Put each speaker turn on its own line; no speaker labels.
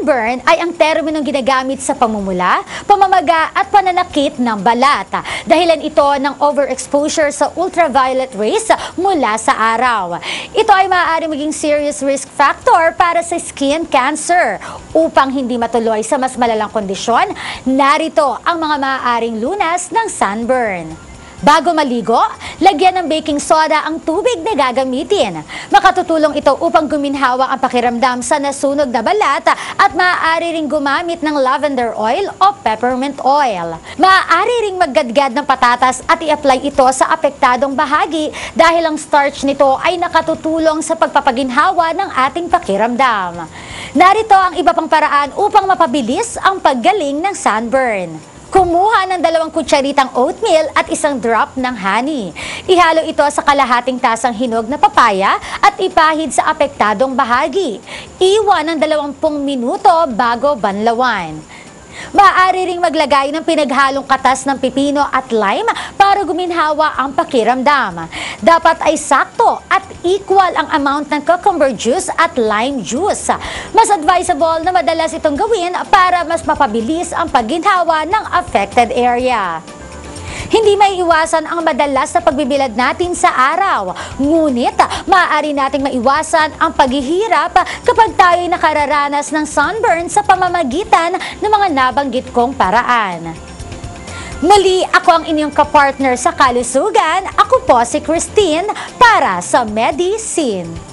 Sunburn ay ang terminong ginagamit sa pamumula, pamamaga at pananakit ng balat. Dahilan ito ng overexposure sa ultraviolet rays mula sa araw. Ito ay maaari maging serious risk factor para sa skin cancer. Upang hindi matuloy sa mas malalang kondisyon, narito ang mga maaaring lunas ng sunburn. Bago maligo, lagyan ng baking soda ang tubig na gagamitin. Makatutulong ito upang guminhawa ang pakiramdam sa nasunog na balat at maaari ring gumamit ng lavender oil o peppermint oil. Maaari ring maggadgad ng patatas at i-apply ito sa apektadong bahagi dahil ang starch nito ay nakatutulong sa pagpapaginhawa ng ating pakiramdam. Narito ang iba pang paraan upang mapabilis ang paggaling ng sunburn. Kumuha ng 2 kutsaritang oatmeal at 1 drop ng honey. Ihalo ito sa kalahating tasang hinog na papaya at ipahid sa apektadong bahagi. Iwan ng 20 minuto bago banlawan. Maaari ring maglagay ng pinaghalong katas ng pipino at lime para guminhawa ang pakiramdam. Dapat ay sakto at equal ang amount ng cucumber juice at lime juice. Mas advisable na madalas itong gawin para mas mapabilis ang pagginhawa ng affected area. Hindi may iwasan ang madalas na pagbibilad natin sa araw. Ngunit, maaari nating maiwasan ang paghihirap kapag tayo nakararanas ng sunburn sa pamamagitan ng mga nabanggit kong paraan. Muli, ako ang inyong kapartner sa kalusugan. Ako po si Christine para sa Medicine.